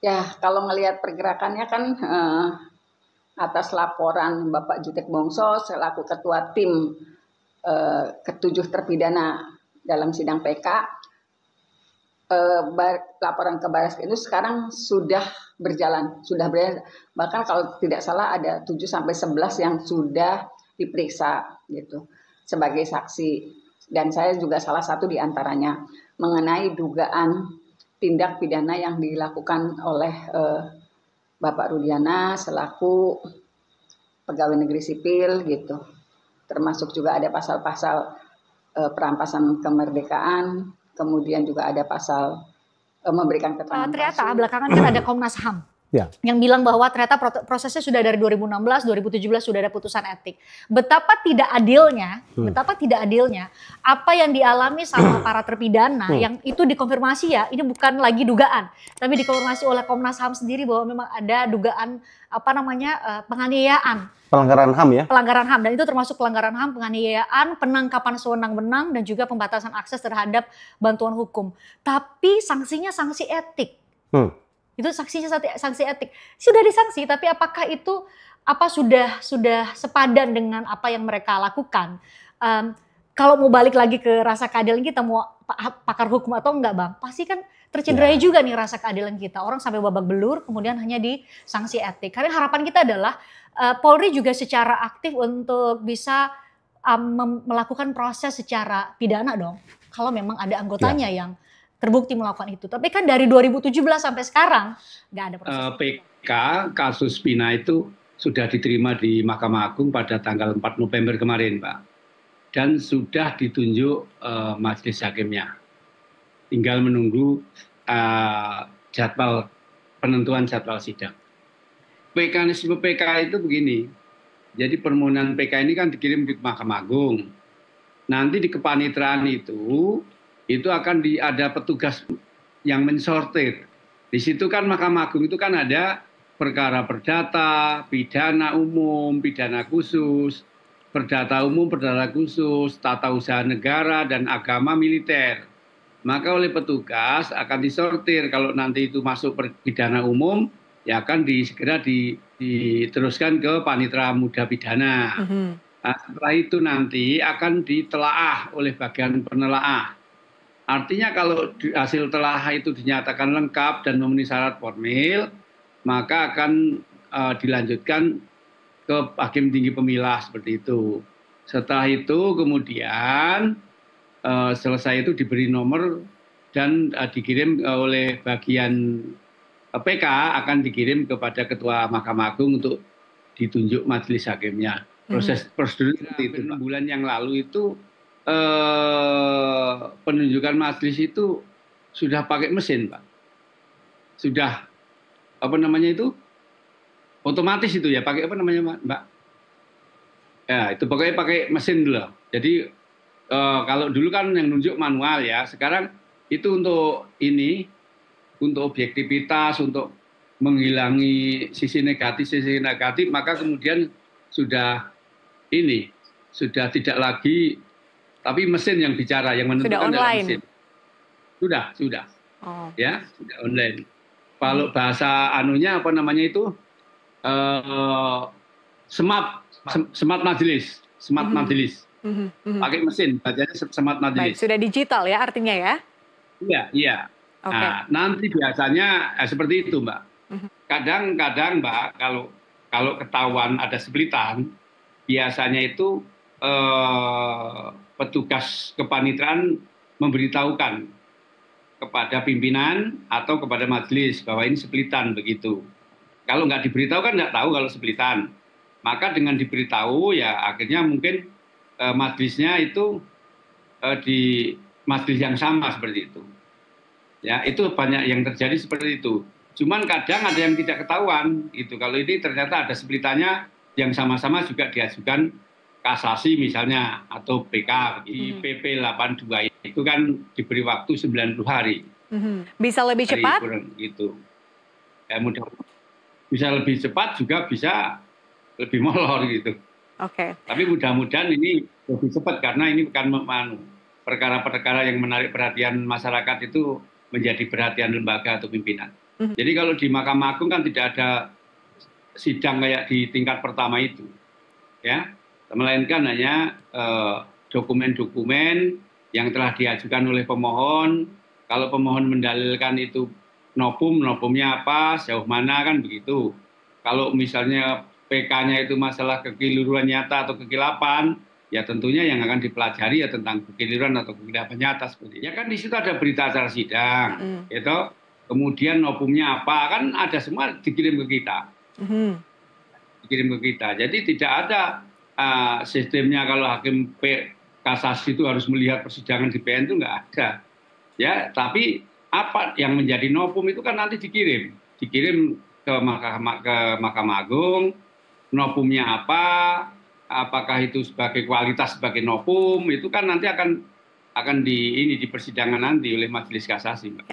Ya, kalau ngelihat pergerakannya kan atas laporan Bapak Jutek Bongso selaku Ketua Tim ketujuh terpidana dalam sidang PK, laporan ke Baris itu sekarang sudah berjalan. Bahkan kalau tidak salah ada 7 sampai 11 yang sudah diperiksa gitu sebagai saksi. Dan saya juga salah satu di antaranya mengenai dugaan tindak pidana yang dilakukan oleh Bapak Rudiana selaku pegawai negeri sipil gitu. Termasuk juga ada pasal-pasal perampasan kemerdekaan, kemudian juga ada pasal memberikan keterangan Ternyata palsu. belakangan kan ada Komnas HAM yang bilang bahwa ternyata prosesnya sudah dari 2016, 2017 sudah ada putusan etik. Betapa tidak adilnya apa yang dialami sama para terpidana yang itu dikonfirmasi ya, ini bukan lagi dugaan, tapi dikonfirmasi oleh Komnas HAM sendiri bahwa memang ada dugaan penganiayaan. Pelanggaran HAM ya? Pelanggaran HAM, dan itu termasuk pelanggaran HAM, penganiayaan, penangkapan sewenang-wenang, dan juga pembatasan akses terhadap bantuan hukum. Tapi sanksinya sanksi etik. Itu sanksinya sanksi etik. Sudah disanksi, tapi apakah itu sudah sepadan dengan apa yang mereka lakukan? Kalau mau balik lagi ke rasa keadilan kita, mau pakar hukum atau enggak Bang, pasti kan tercederai juga nih rasa keadilan kita. Orang sampai babak belur, kemudian hanya di sanksi etik. Karena harapan kita adalah Polri juga secara aktif untuk bisa melakukan proses secara pidana dong. Kalau memang ada anggotanya yang terbukti melakukan itu. Tapi kan dari 2017 sampai sekarang nggak ada proses. PK kasus Pina itu sudah diterima di Mahkamah Agung pada tanggal 4 November kemarin, Pak. Dan sudah ditunjuk majelis hakimnya. Tinggal menunggu penentuan jadwal sidang. Mekanisme PK itu begini. Jadi permohonan PK ini kan dikirim ke Mahkamah Agung. Nanti di kepanitraan itu akan ada petugas yang mensortir. Di situ kan Mahkamah Agung itu kan ada perkara perdata, pidana umum, pidana khusus, perdata umum, perdata khusus, tata usaha negara, dan agama militer. Maka oleh petugas akan disortir. Kalau nanti itu masuk pidana umum, ya akan segera diteruskan ke panitera muda pidana. Nah, setelah itu nanti akan ditelaah oleh bagian penelaah. Artinya kalau hasil telaah itu dinyatakan lengkap dan memenuhi syarat formil, maka akan dilanjutkan ke Hakim Tinggi Pemilah seperti itu. Setelah itu kemudian selesai itu diberi nomor dan dikirim oleh bagian PK akan dikirim kepada Ketua Mahkamah Agung untuk ditunjuk majelis hakimnya. Prosedur seperti itu. 6 bulan yang lalu itu penunjukan majelis itu sudah pakai mesin, Pak. Sudah otomatis itu ya, pakai Mbak? Ya, itu pokoknya pakai mesin dulu. Jadi kalau dulu kan yang nunjuk manual ya, sekarang itu untuk objektivitas, untuk menghilangi sisi negatif, maka kemudian sudah tidak lagi, tapi mesin yang bicara, yang menentukan adalah mesin. Sudah. Oh. Ya, sudah online. Kalau bahasa smart majelis. Pakai mesin, bacanya smart majelis. Baik, sudah digital ya artinya ya? Iya. Okay. Nah, nanti biasanya seperti itu, Mbak. Kadang-kadang, Mbak, kalau ketahuan ada splitan, biasanya itu petugas kepanitraan memberitahukan kepada pimpinan atau kepada majelis bahwa ini splitan begitu. Kalau nggak diberitahu kan nggak tahu kalau splitan. Maka dengan diberitahu ya akhirnya mungkin majelisnya itu di majelis yang sama seperti itu. Ya, itu banyak yang terjadi seperti itu. Cuman kadang ada yang tidak ketahuan gitu. Kalau ini ternyata ada splitannya yang sama-sama juga diajukan kasasi misalnya atau PK di PP 82 itu kan diberi waktu 90 hari. Bisa lebih cepat? Gitu. Ya, mudah bisa lebih cepat juga bisa lebih molor gitu. Oke. Tapi mudah-mudahan ini lebih cepat karena ini bukan perkara-perkara yang menarik perhatian masyarakat itu menjadi perhatian lembaga atau pimpinan. Jadi kalau di Mahkamah Agung kan tidak ada sidang kayak di tingkat pertama itu, ya, melainkan hanya dokumen-dokumen yang telah diajukan oleh pemohon. Kalau pemohon mendalilkan itu novumnya apa, sejauh mana kan begitu. Kalau misalnya PK-nya itu masalah kekeliruan nyata atau kekilapan, ya tentunya yang akan dipelajari ya tentang kekeliruan atau kekilapan nyata seperti itu. Ya kan di situ ada berita acara sidang, gitu. Kemudian novumnya apa, kan ada semua dikirim ke kita. Dikirim ke kita. Jadi tidak ada sistemnya kalau hakim kasasi itu harus melihat persidangan di PN itu nggak ada. Ya, tapi apa yang menjadi novum itu kan nanti dikirim ke Mahkamah Agung. Novumnya apa? Apakah itu sebagai kualitas sebagai novum? Itu kan nanti akan di persidangan nanti oleh Majelis Kasasi, Mbak.